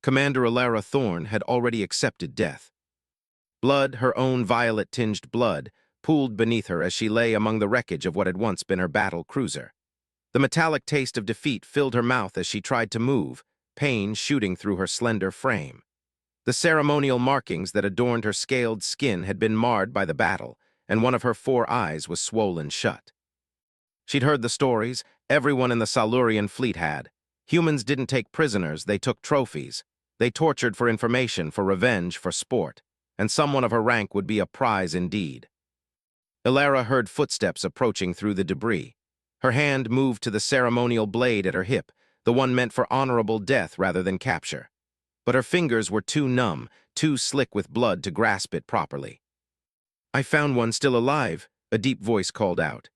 Commander Alara Thorne had already accepted death. Blood, her own violet-tinged blood, pooled beneath her as she lay among the wreckage of what had once been her battle cruiser. The metallic taste of defeat filled her mouth as she tried to move, pain shooting through her slender frame. The ceremonial markings that adorned her scaled skin had been marred by the battle, and one of her 4 eyes was swollen shut. She'd heard the stories, everyone in the Silurian fleet had. Humans didn't take prisoners, they took trophies. They tortured for information, for revenge, for sport. And someone of her rank would be a prize indeed. Alara heard footsteps approaching through the debris. Her hand moved to the ceremonial blade at her hip, the one meant for honorable death rather than capture. But her fingers were too numb, too slick with blood to grasp it properly. "I found one still alive," a deep voice called out.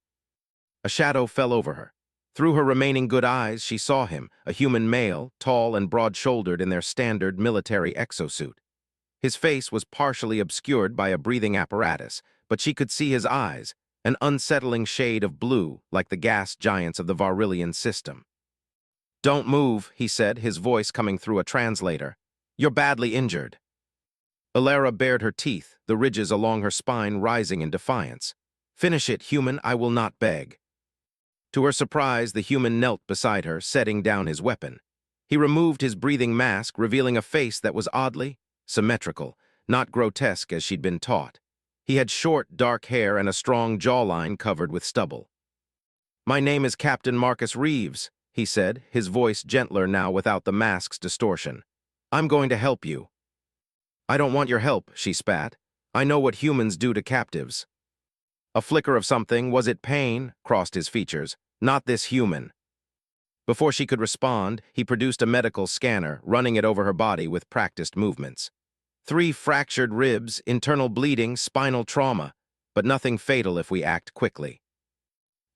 A shadow fell over her. Through her remaining good eyes, she saw him, a human male, tall and broad-shouldered in their standard military exosuit. His face was partially obscured by a breathing apparatus, but she could see his eyes, an unsettling shade of blue like the gas giants of the Varillian system. "Don't move," he said, his voice coming through a translator. "You're badly injured." Alara bared her teeth, the ridges along her spine rising in defiance. "Finish it, human, I will not beg." To her surprise, the human knelt beside her, setting down his weapon. He removed his breathing mask, revealing a face that was oddly symmetrical, not grotesque as she'd been taught. He had short, dark hair and a strong jawline covered with stubble. "My name is Captain Marcus Reeves," he said, his voice gentler now without the mask's distortion. "I'm going to help you." "I don't want your help," she spat. "I know what humans do to captives." A flicker of something, was it pain, crossed his features. Not this human. Before she could respond, he produced a medical scanner, running it over her body with practiced movements. 3 fractured ribs, internal bleeding, spinal trauma, but nothing fatal if we act quickly.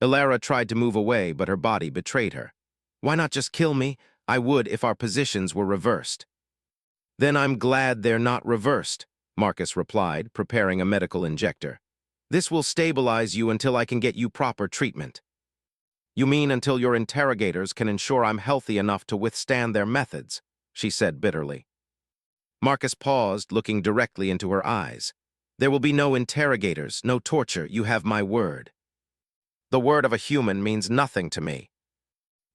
Alara tried to move away, but her body betrayed her. "Why not just kill me? I would if our positions were reversed." "Then I'm glad they're not reversed," Marcus replied, preparing a medical injector. "This will stabilize you until I can get you proper treatment." "You mean until your interrogators can ensure I'm healthy enough to withstand their methods," she said bitterly. Marcus paused, looking directly into her eyes. "There will be no interrogators, no torture, you have my word." "The word of a human means nothing to me."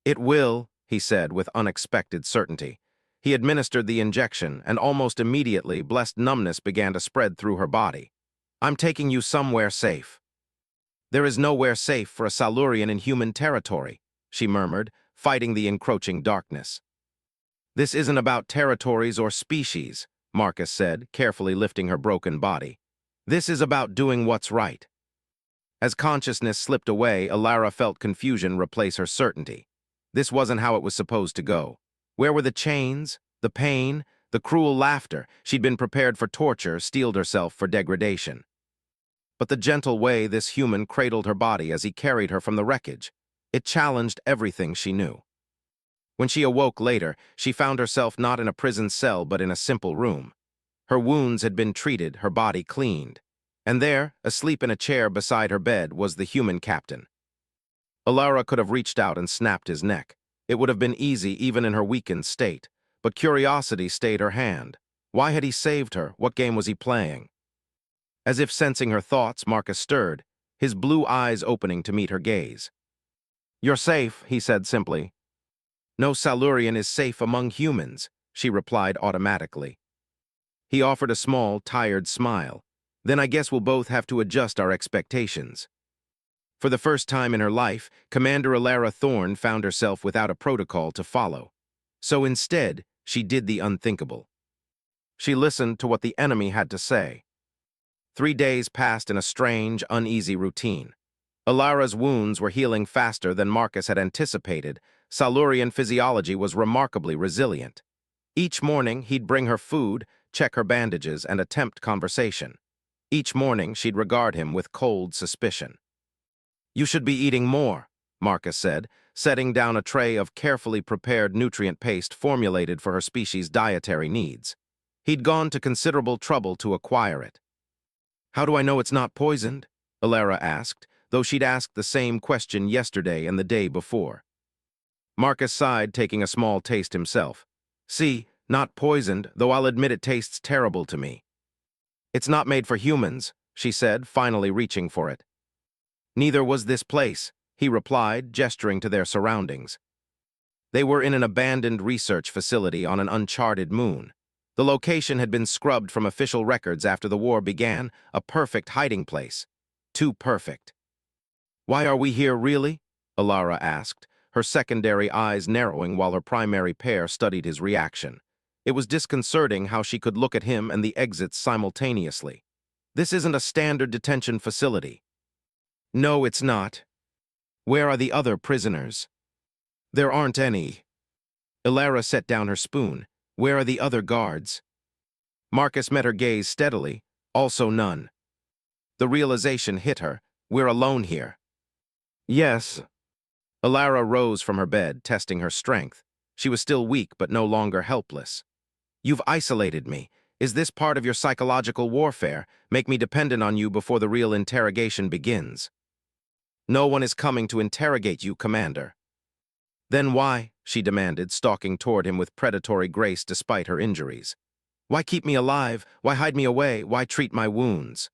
"It will," he said with unexpected certainty. He administered the injection, and almost immediately blessed numbness began to spread through her body. "I'm taking you somewhere safe." "There is nowhere safe for a Silurian in human territory," she murmured, fighting the encroaching darkness. "This isn't about territories or species," Marcus said, carefully lifting her broken body. "This is about doing what's right." As consciousness slipped away, Alara felt confusion replace her certainty. This wasn't how it was supposed to go. Where were the chains, the pain, the cruel laughter? She'd been prepared for torture, steeled herself for degradation. But the gentle way this human cradled her body as he carried her from the wreckage, it challenged everything she knew. When she awoke later, she found herself not in a prison cell but in a simple room. Her wounds had been treated, her body cleaned. And there, asleep in a chair beside her bed, was the human captain. Alara could have reached out and snapped his neck. It would have been easy even in her weakened state. But curiosity stayed her hand. Why had he saved her? What game was he playing? As if sensing her thoughts, Marcus stirred, his blue eyes opening to meet her gaze. "You're safe," he said simply. "No Silurian is safe among humans," she replied automatically. He offered a small, tired smile. "Then I guess we'll both have to adjust our expectations." For the first time in her life, Commander Alara Thorne found herself without a protocol to follow. So instead, she did the unthinkable. She listened to what the enemy had to say. 3 days passed in a strange, uneasy routine. Alara's wounds were healing faster than Marcus had anticipated. Silurian physiology was remarkably resilient. Each morning, he'd bring her food, check her bandages, and attempt conversation. Each morning, she'd regard him with cold suspicion. "You should be eating more," Marcus said, setting down a tray of carefully prepared nutrient paste formulated for her species' dietary needs. He'd gone to considerable trouble to acquire it. "How do I know it's not poisoned?" Alara asked, though she'd asked the same question yesterday and the day before. Marcus sighed, taking a small taste himself. "See, Not poisoned, though I'll admit it tastes terrible to me. It's not made for humans, she said, finally reaching for it. Neither was this place, he replied, gesturing to their surroundings. They were in an abandoned research facility on an uncharted moon. The location had been scrubbed from official records after the war began, a perfect hiding place. Too perfect. Why are we here, really? Alara asked, her secondary eyes narrowing while her primary pair studied his reaction. It was disconcerting how she could look at him and the exits simultaneously. This isn't a standard detention facility. No, it's not. Where are the other prisoners? There aren't any. Alara set down her spoon. Where are the other guards? Marcus met her gaze steadily. Also none. The realization hit her. We're alone here. Yes. Alara rose from her bed, testing her strength. She was still weak, but no longer helpless. You've isolated me. Is this part of your psychological warfare? Make me dependent on you before the real interrogation begins. No one is coming to interrogate you, Commander. Then why? She demanded, stalking toward him with predatory grace despite her injuries. Why keep me alive? Why hide me away? Why treat my wounds?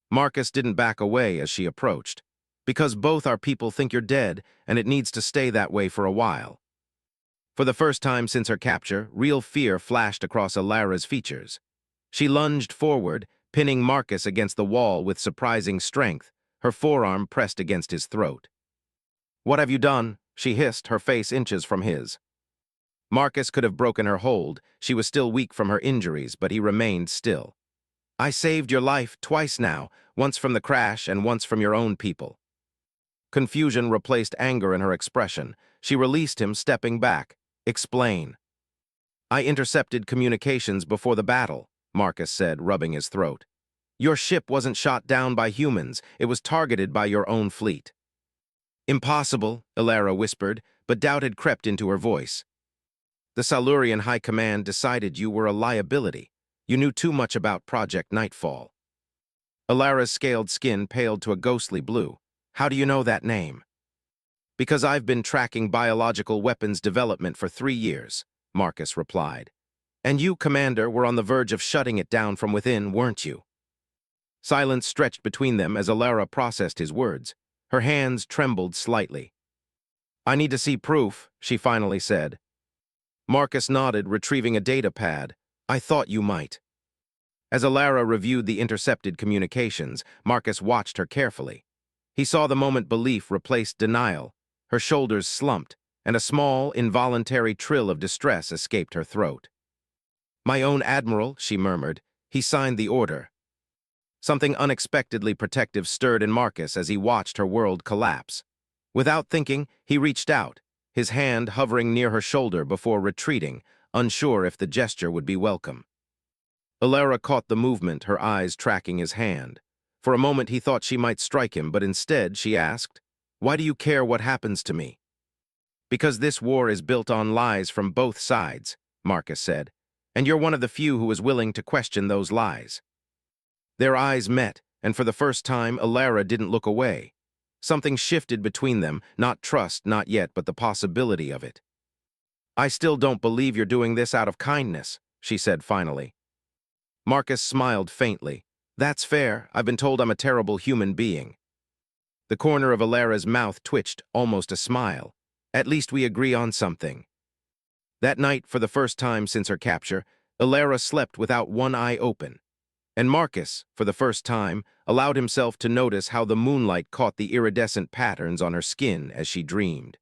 Marcus didn't back away as she approached. Because both our people think you're dead, and it needs to stay that way for a while. For the first time since her capture, real fear flashed across Alara's features. She lunged forward, pinning Marcus against the wall with surprising strength, her forearm pressed against his throat. What have you done? She hissed, her face inches from his. Marcus could have broken her hold. She was still weak from her injuries, but he remained still. I saved your life twice now, once from the crash and once from your own people. Confusion replaced anger in her expression. She released him, stepping back. Explain. I intercepted communications before the battle, Marcus said, rubbing his throat. Your ship wasn't shot down by humans. It was targeted by your own fleet. Impossible, Alara whispered, but doubt had crept into her voice. The Silurian High Command decided you were a liability. You knew too much about Project Nightfall. Alara's scaled skin paled to a ghostly blue. How do you know that name? Because I've been tracking biological weapons development for 3 years, Marcus replied. And you, Commander, were on the verge of shutting it down from within, weren't you? Silence stretched between them as Alara processed his words. Her hands trembled slightly. I need to see proof, she finally said. Marcus nodded, retrieving a data pad. I thought you might. As Alara reviewed the intercepted communications, Marcus watched her carefully. He saw the moment belief replaced denial. Her shoulders slumped, and a small, involuntary trill of distress escaped her throat. My own admiral, she murmured. He signed the order. Something unexpectedly protective stirred in Marcus as he watched her world collapse. Without thinking, he reached out, his hand hovering near her shoulder before retreating, unsure if the gesture would be welcome. Alara caught the movement, her eyes tracking his hand. For a moment he thought she might strike him, but instead she asked, Why do you care what happens to me? Because this war is built on lies from both sides, Marcus said, and you're one of the few who is willing to question those lies. Their eyes met, and for the first time, Alara didn't look away. Something shifted between them, not trust, not yet, but the possibility of it. I still don't believe you're doing this out of kindness, she said finally. Marcus smiled faintly. That's fair. I've been told I'm a terrible human being. The corner of Alara's mouth twitched, almost a smile. At least we agree on something. That night, for the first time since her capture, Alara slept without one eye open. And Marcus, for the first time, allowed himself to notice how the moonlight caught the iridescent patterns on her skin as she dreamed.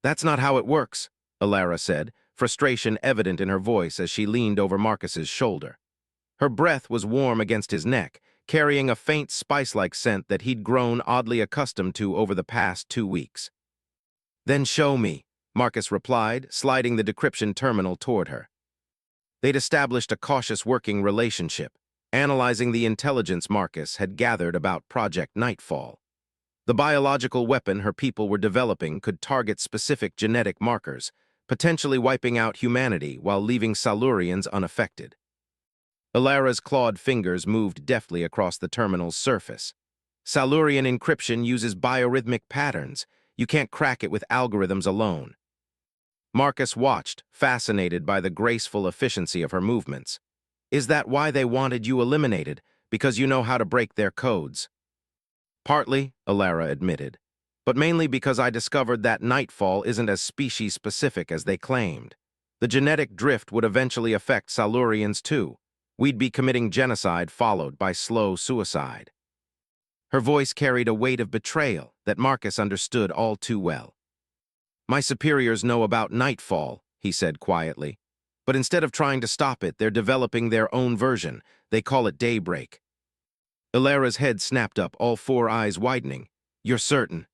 That's not how it works, Alara said, frustration evident in her voice as she leaned over Marcus's shoulder. Her breath was warm against his neck, carrying a faint spice-like scent that he'd grown oddly accustomed to over the past 2 weeks. Then show me, Marcus replied, sliding the decryption terminal toward her. They'd established a cautious working relationship, analyzing the intelligence Marcus had gathered about Project Nightfall. The biological weapon her people were developing could target specific genetic markers, potentially wiping out humanity while leaving Silurians unaffected. Alara's clawed fingers moved deftly across the terminal's surface. Silurian encryption uses biorhythmic patterns. You can't crack it with algorithms alone. Marcus watched, fascinated by the graceful efficiency of her movements. Is that why they wanted you eliminated? Because you know how to break their codes? Partly, Alara admitted, but mainly because I discovered that nightfall isn't as species-specific as they claimed. The genetic drift would eventually affect Silurians too. We'd be committing genocide followed by slow suicide. Her voice carried a weight of betrayal that Marcus understood all too well. My superiors know about nightfall, he said quietly, but instead of trying to stop it, they're developing their own version. They call it daybreak. Ilara's head snapped up, all four eyes widening. You're certain?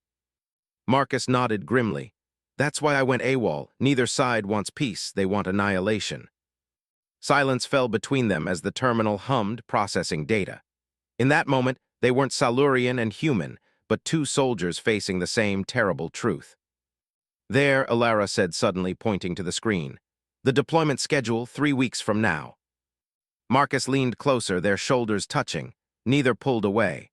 Marcus nodded grimly. That's why I went AWOL. Neither side wants peace, they want annihilation. Silence fell between them as the terminal hummed, processing data. In that moment, they weren't Silurian and human, but two soldiers facing the same terrible truth. There, Alara said suddenly, pointing to the screen. The deployment schedule 3 weeks from now. Marcus leaned closer, their shoulders touching. Neither pulled away.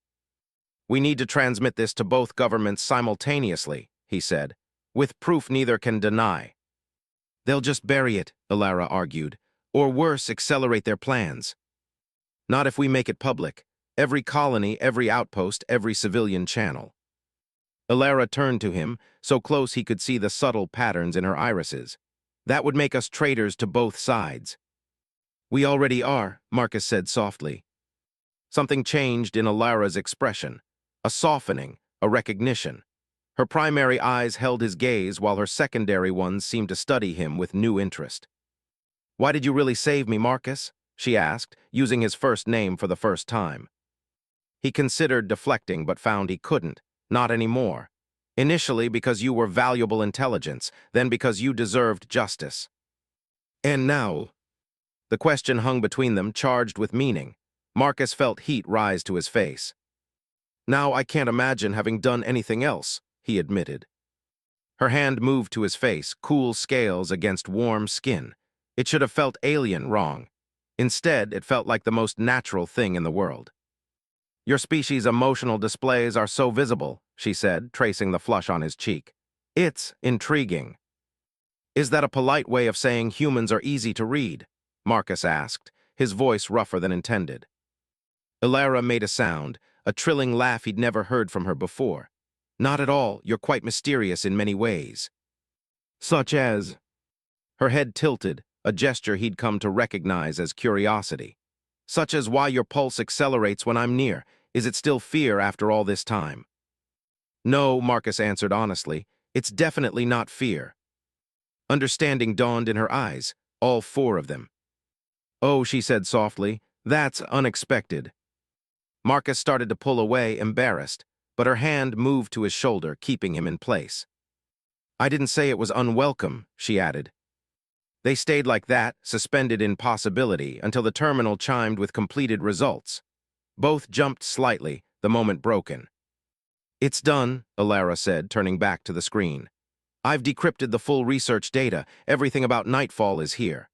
We need to transmit this to both governments simultaneously, he said, with proof neither can deny. They'll just bury it, Alara argued, or worse, accelerate their plans. Not if we make it public. Every colony, every outpost, every civilian channel. Alara turned to him, so close he could see the subtle patterns in her irises. That would make us traitors to both sides. We already are, Marcus said softly. Something changed in Alara's expression. A softening, a recognition. Her primary eyes held his gaze while her secondary ones seemed to study him with new interest. Why did you really save me, Marcus? She asked, using his first name for the first time. He considered deflecting but found he couldn't, not anymore. Initially because you were valuable intelligence, then because you deserved justice. And now? The question hung between them, charged with meaning. Marcus felt heat rise to his face. Now I can't imagine having done anything else, he admitted. Her hand moved to his face, cool scales against warm skin. It should have felt alien wrong. Instead, it felt like the most natural thing in the world. Your species' emotional displays are so visible, she said, tracing the flush on his cheek. It's intriguing. Is that a polite way of saying humans are easy to read? Marcus asked, his voice rougher than intended. Alara made a sound, a trilling laugh he'd never heard from her before. Not at all, you're quite mysterious in many ways. Such as? Her head tilted, a gesture he'd come to recognize as curiosity. Such as why your pulse accelerates when I'm near. Is it still fear after all this time? No, Marcus answered honestly. It's definitely not fear. Understanding dawned in her eyes, all four of them. Oh, she said softly, that's unexpected. Marcus started to pull away, embarrassed, but her hand moved to his shoulder, keeping him in place. I didn't say it was unwelcome, she added. They stayed like that, suspended in possibility, until the terminal chimed with completed results. Both jumped slightly, the moment broken. It's done, Alara said, turning back to the screen. I've decrypted the full research data. Everything about Nightfall is here.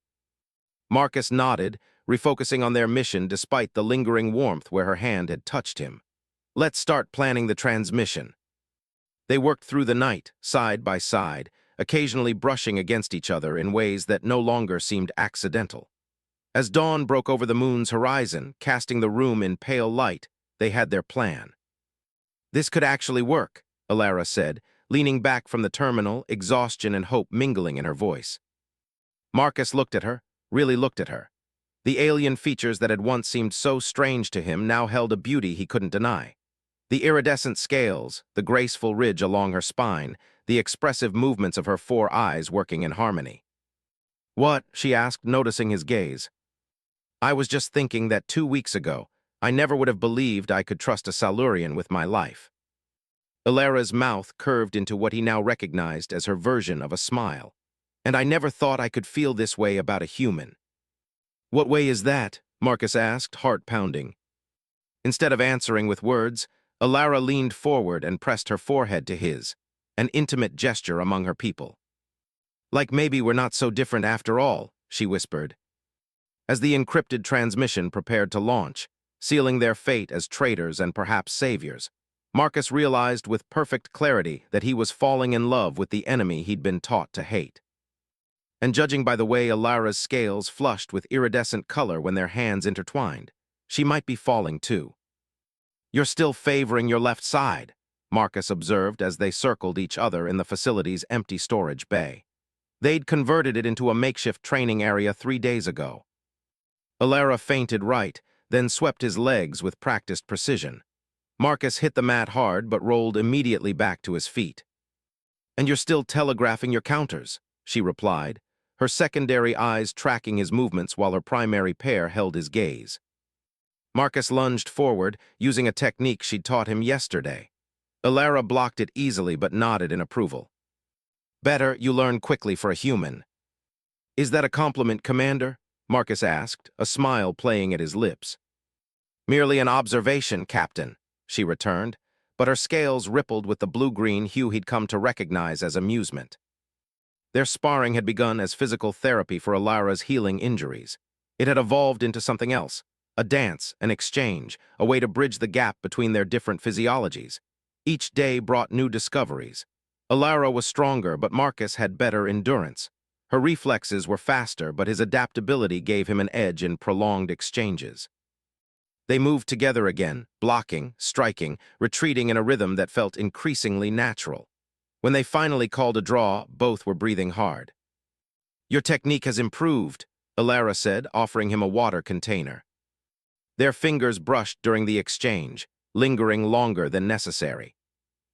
Marcus nodded, refocusing on their mission despite the lingering warmth where her hand had touched him. Let's start planning the transmission. They worked through the night, side by side, occasionally brushing against each other in ways that no longer seemed accidental. As dawn broke over the moon's horizon, casting the room in pale light, they had their plan. This could actually work, Alara said, leaning back from the terminal, exhaustion and hope mingling in her voice. Marcus looked at her, really looked at her. The alien features that had once seemed so strange to him now held a beauty he couldn't deny. The iridescent scales, the graceful ridge along her spine, the expressive movements of her four eyes working in harmony. What? She asked, noticing his gaze. I was just thinking that 2 weeks ago, I never would have believed I could trust a Silurian with my life. Alara's mouth curved into what he now recognized as her version of a smile. And I never thought I could feel this way about a human. What way is that? Marcus asked, heart pounding. Instead of answering with words, Alara leaned forward and pressed her forehead to his, an intimate gesture among her people. Like maybe we're not so different after all, she whispered. As the encrypted transmission prepared to launch, sealing their fate as traitors and perhaps saviors, Marcus realized with perfect clarity that he was falling in love with the enemy he'd been taught to hate. and judging by the way Alara's scales flushed with iridescent color when their hands intertwined, she might be falling too. "You're still favoring your left side," Marcus observed as they circled each other in the facility's empty storage bay. They'd converted it into a makeshift training area 3 days ago. Alara feinted right, then swept his legs with practiced precision. Marcus hit the mat hard but rolled immediately back to his feet. "And you're still telegraphing your counters," she replied, her secondary eyes tracking his movements while her primary pair held his gaze. Marcus lunged forward, using a technique she'd taught him yesterday. Alara blocked it easily but nodded in approval. "Better, you learn quickly for a human." "Is that a compliment, Commander?" Marcus asked, a smile playing at his lips. "Merely an observation, Captain," she returned, but her scales rippled with the blue-green hue he'd come to recognize as amusement. Their sparring had begun as physical therapy for Alara's healing injuries. It had evolved into something else, a dance, an exchange, a way to bridge the gap between their different physiologies. Each day brought new discoveries. Alara was stronger, but Marcus had better endurance. Her reflexes were faster, but his adaptability gave him an edge in prolonged exchanges. They moved together again, blocking, striking, retreating in a rhythm that felt increasingly natural. When they finally called a draw, both were breathing hard. "Your technique has improved," Alara said, offering him a water container. Their fingers brushed during the exchange, lingering longer than necessary.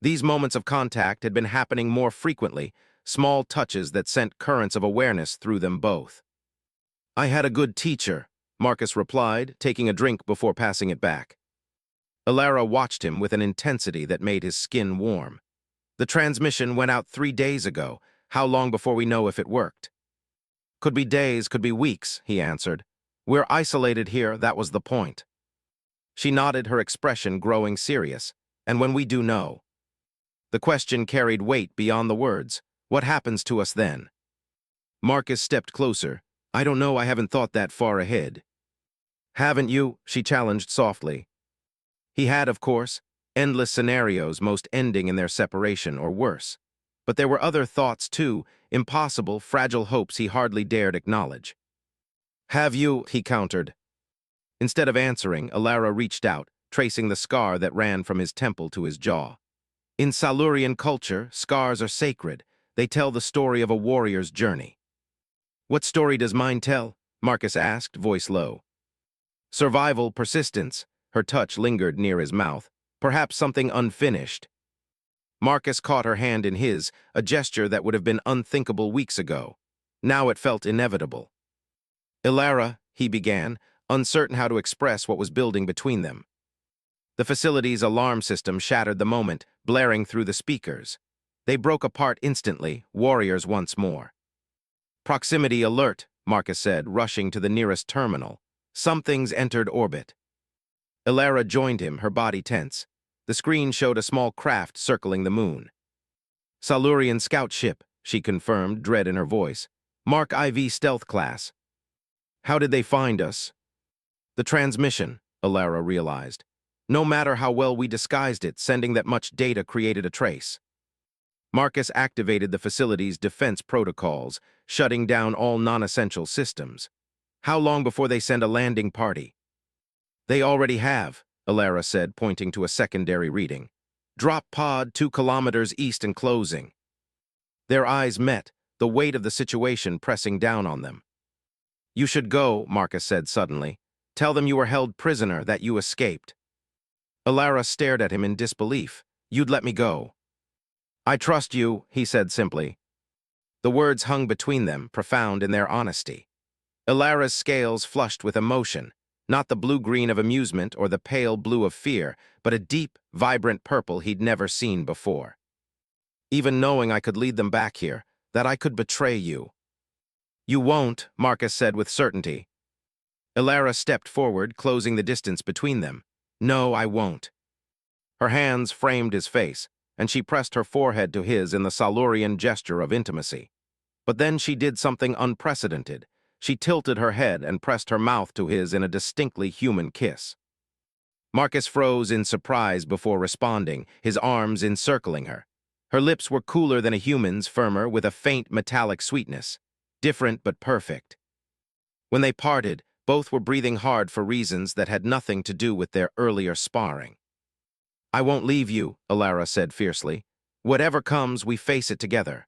These moments of contact had been happening more frequently, small touches that sent currents of awareness through them both. "I had a good teacher," Marcus replied, taking a drink before passing it back. Alara watched him with an intensity that made his skin warm. "The transmission went out 3 days ago. How long before we know if it worked?" "Could be days, could be weeks," he answered. "We're isolated here, that was the point." She nodded, her expression growing serious. "And when we do know?" The question carried weight beyond the words. "What happens to us then?" Marcus stepped closer. "I don't know, I haven't thought that far ahead." "Haven't you?" she challenged softly. He had, of course, endless scenarios, most ending in their separation or worse. But there were other thoughts too, impossible, fragile hopes he hardly dared acknowledge. "Have you?" he countered. Instead of answering, Alara reached out, tracing the scar that ran from his temple to his jaw. In Silurian culture, scars are sacred. They tell the story of a warrior's journey. "What story does mine tell?" Marcus asked, voice low. "Survival, persistence." Her touch lingered near his mouth. "Perhaps something unfinished." Marcus caught her hand in his, a gesture that would have been unthinkable weeks ago. Now it felt inevitable. "Alara," he began, uncertain how to express what was building between them. The facility's alarm system shattered the moment, blaring through the speakers. They broke apart instantly, warriors once more. "Proximity alert," Marcus said, rushing to the nearest terminal. "Something's entered orbit." Alara joined him, her body tense. The screen showed a small craft circling the moon. "Silurian scout ship," she confirmed, dread in her voice. "Mark IV stealth class." "How did they find us?" "The transmission," Alara realized. "No matter how well we disguised it, sending that much data created a trace." Marcus activated the facility's defense protocols, shutting down all non-essential systems. "How long before they send a landing party?" "They already have," Alara said, pointing to a secondary reading. "Drop pod 2 kilometers east and closing." Their eyes met, the weight of the situation pressing down on them. "You should go," Marcus said suddenly. "Tell them you were held prisoner, that you escaped." Alara stared at him in disbelief. "You'd let me go." "I trust you," he said simply. The words hung between them, profound in their honesty. Alara's scales flushed with emotion, not the blue-green of amusement or the pale blue of fear, but a deep, vibrant purple he'd never seen before. "Even knowing I could lead them back here, that I could betray you." "You won't," Marcus said with certainty. Alara stepped forward, closing the distance between them. "No, I won't." Her hands framed his face, and she pressed her forehead to his in the Silurian gesture of intimacy. But then she did something unprecedented. She tilted her head and pressed her mouth to his in a distinctly human kiss. Marcus froze in surprise before responding, his arms encircling her. Her lips were cooler than a human's, firmer, with a faint metallic sweetness. different but perfect. When they parted, both were breathing hard for reasons that had nothing to do with their earlier sparring. "I won't leave you," Alara said fiercely. "Whatever comes, we face it together."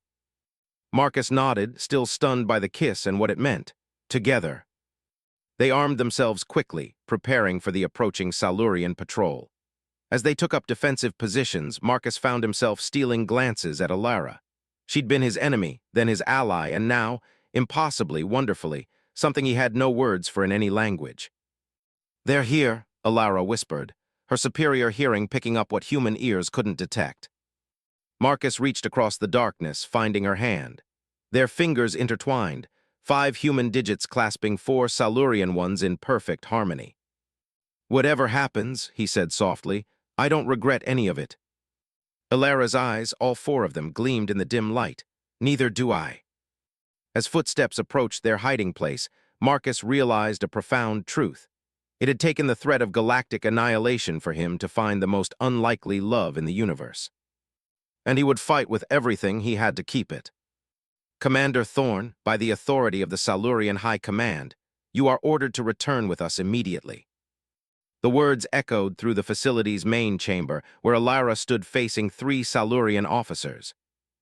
Marcus nodded, still stunned by the kiss and what it meant. Together. They armed themselves quickly, preparing for the approaching Silurian patrol. As they took up defensive positions, Marcus found himself stealing glances at Alara. She'd been his enemy, then his ally, and now, impossibly, wonderfully, something he had no words for in any language. "They're here," Alara whispered, her superior hearing picking up what human ears couldn't detect. Marcus reached across the darkness, finding her hand. Their fingers intertwined, 5 human digits clasping 4 Silurian ones in perfect harmony. "Whatever happens," he said softly, "I don't regret any of it." Alara's eyes, all 4 of them, gleamed in the dim light. "Neither do I." As footsteps approached their hiding place, Marcus realized a profound truth. It had taken the threat of galactic annihilation for him to find the most unlikely love in the universe. And he would fight with everything he had to keep it. "Commander Thorne, by the authority of the Silurian High Command, you are ordered to return with us immediately." The words echoed through the facility's main chamber, where Alara stood facing 3 Silurian officers.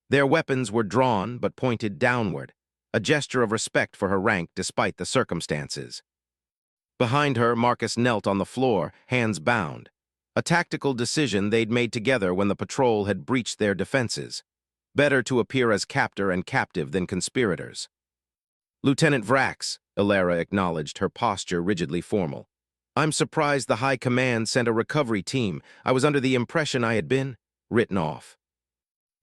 Their weapons were drawn but pointed downward, a gesture of respect for her rank despite the circumstances. Behind her, Marcus knelt on the floor, hands bound. A tactical decision they'd made together when the patrol had breached their defenses. Better to appear as captor and captive than conspirators. "Lieutenant Vrax," Alara acknowledged, her posture rigidly formal. "I'm surprised the High Command sent a recovery team. I was under the impression I had been written off."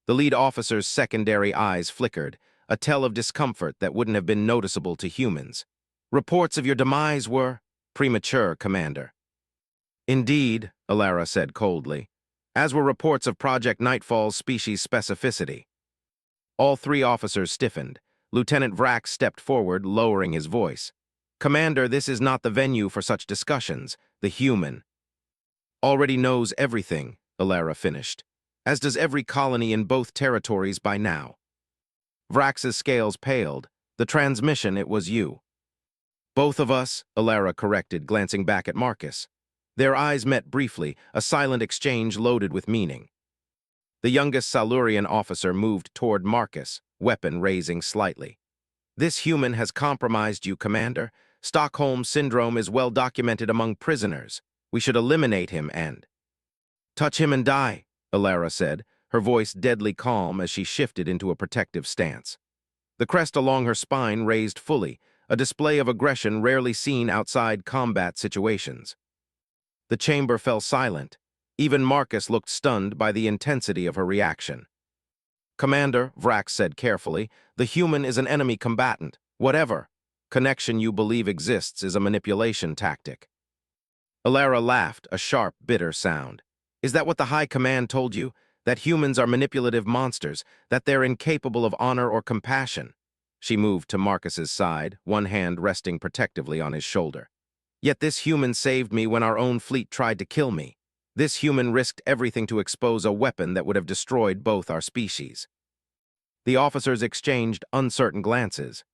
The lead officer's secondary eyes flickered, a tell of discomfort that wouldn't have been noticeable to humans. "Reports of your demise were premature, Commander." "Indeed," Alara said coldly, "as were reports of Project Nightfall's species specificity." All 3 officers stiffened. Lieutenant Vrax stepped forward, lowering his voice. "Commander, this is not the venue for such discussions. The human already knows everything," Alara finished, "as does every colony in both territories by now." Vrax's scales paled. "The transmission, it was you." "Both of us," Alara corrected, glancing back at Marcus. Their eyes met briefly, a silent exchange loaded with meaning. The youngest Silurian officer moved toward Marcus, weapon raising slightly. "This human has compromised you, Commander. Stockholm Syndrome is well documented among prisoners. We should eliminate him and—" "Touch him and die," Alara said, her voice deadly calm as she shifted into a protective stance. The crest along her spine raised fully, a display of aggression rarely seen outside combat situations. The chamber fell silent. Even Marcus looked stunned by the intensity of her reaction. "Commander," Vrax said carefully, "the human is an enemy combatant. Whatever connection you believe exists is a manipulation tactic." Alara laughed, a sharp, bitter sound. "Is that what the High Command told you? That humans are manipulative monsters, that they're incapable of honor or compassion?" She moved to Marcus's side, one hand resting protectively on his shoulder. "Yet this human saved me when our own fleet tried to kill me. This human risked everything to expose a weapon that would have destroyed both our species." The officers exchanged uncertain glances.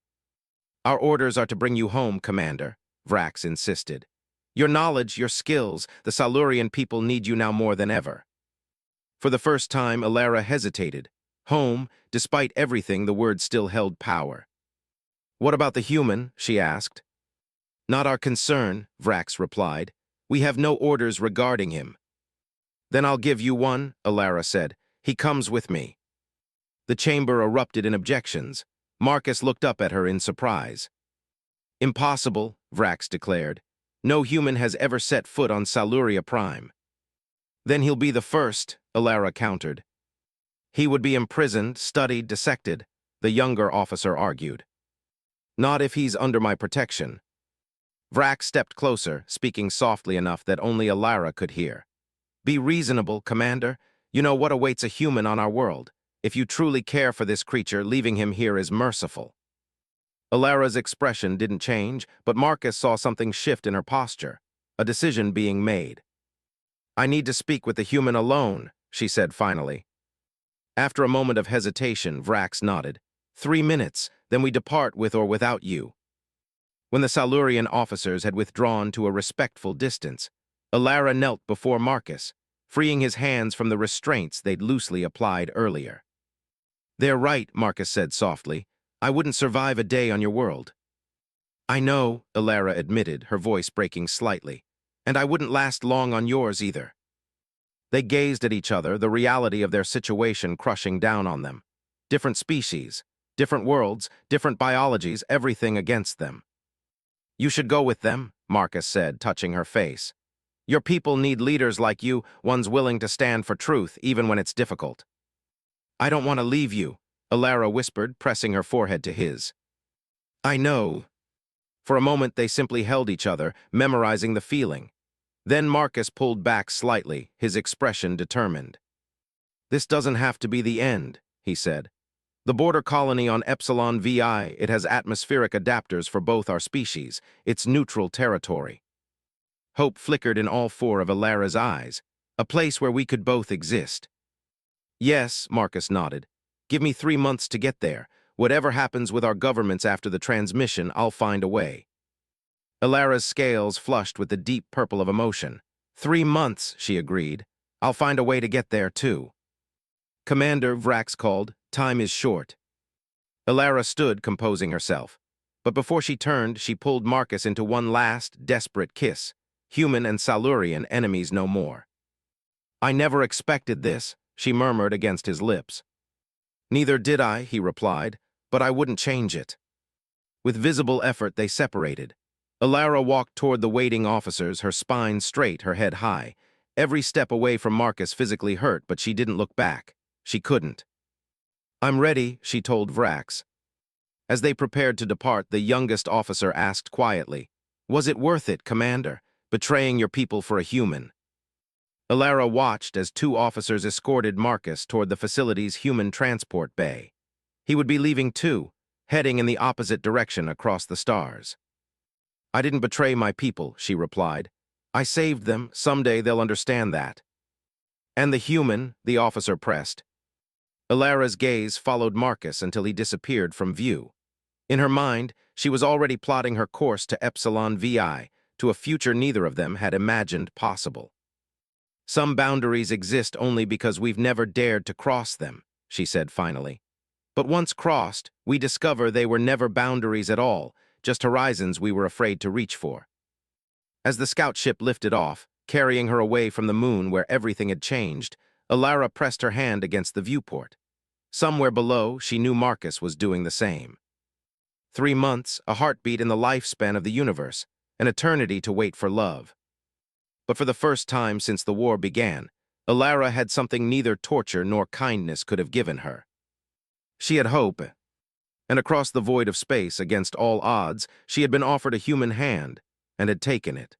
"Our orders are to bring you home, Commander," Vrax insisted. "Your knowledge, your skills, the Silurian people need you now more than ever." For the first time, Alara hesitated. Home, despite everything, the word still held power. "What about the human?" she asked. "Not our concern," Vrax replied. "We have no orders regarding him." "Then I'll give you one," Alara said. "He comes with me." The chamber erupted in objections. Marcus looked up at her in surprise. "Impossible," Vrax declared. "No human has ever set foot on Siluria Prime." "Then he'll be the first," Alara countered. "He would be imprisoned, studied, dissected," the younger officer argued. "Not if he's under my protection." Vrax stepped closer, speaking softly enough that only Alara could hear. "Be reasonable, Commander. You know what awaits a human on our world. If you truly care for this creature, leaving him here is merciful." Alara's expression didn't change, but Marcus saw something shift in her posture, a decision being made. "I need to speak with the human alone," she said finally. After a moment of hesitation, Vrax nodded. 3 minutes, then we depart with or without you." When the Silurian officers had withdrawn to a respectful distance, Alara knelt before Marcus, freeing his hands from the restraints they'd loosely applied earlier. "They're right," Marcus said softly. "I wouldn't survive a day on your world." "I know," Alara admitted, her voice breaking slightly. "And I wouldn't last long on yours either." They gazed at each other, the reality of their situation crushing down on them. Different species, different worlds, different biologies, everything against them. "You should go with them," Marcus said, touching her face. "Your people need leaders like you, ones willing to stand for truth, even when it's difficult." "I don't want to leave you," Alara whispered, pressing her forehead to his. "I know." For a moment, they simply held each other, memorizing the feeling. Then Marcus pulled back slightly, his expression determined. "This doesn't have to be the end," he said. "The border colony on Epsilon VI, it has atmospheric adapters for both our species. It's neutral territory." Hope flickered in all four of Alara's eyes, a place where we could both exist. "Yes," Marcus nodded. "Give me 3 months to get there. Whatever happens with our governments after the transmission, I'll find a way." Alara's scales flushed with the deep purple of emotion. 3 months, she agreed. "I'll find a way to get there, too." "Commander," Vrax called, "time is short." Alara stood, composing herself. But before she turned, she pulled Marcus into one last, desperate kiss. Human and Silurian enemies no more. "I never expected this," she murmured against his lips. "Neither did I," he replied, "but I wouldn't change it." With visible effort, they separated. Alara walked toward the waiting officers, her spine straight, her head high. Every step away from Marcus physically hurt, but she didn't look back. She couldn't. "I'm ready," she told Vrax. As they prepared to depart, the youngest officer asked quietly, "Was it worth it, Commander, betraying your people for a human?" Alara watched as 2 officers escorted Marcus toward the facility's human transport bay. He would be leaving too, heading in the opposite direction across the stars. "I didn't betray my people," she replied. "I saved them. Someday they'll understand that." "And the human," the officer pressed. Alara's gaze followed Marcus until he disappeared from view. In her mind, she was already plotting her course to Epsilon VI, to a future neither of them had imagined possible. "Some boundaries exist only because we've never dared to cross them," she said finally. "But once crossed, we discover they were never boundaries at all, just horizons we were afraid to reach for." As the scout ship lifted off, carrying her away from the moon where everything had changed, Alara pressed her hand against the viewport. Somewhere below, she knew Marcus was doing the same. 3 months, a heartbeat in the lifespan of the universe, an eternity to wait for love. But for the first time since the war began, Alara had something neither torture nor kindness could have given her. She had hope, and across the void of space, against all odds, she had been offered a human hand and had taken it.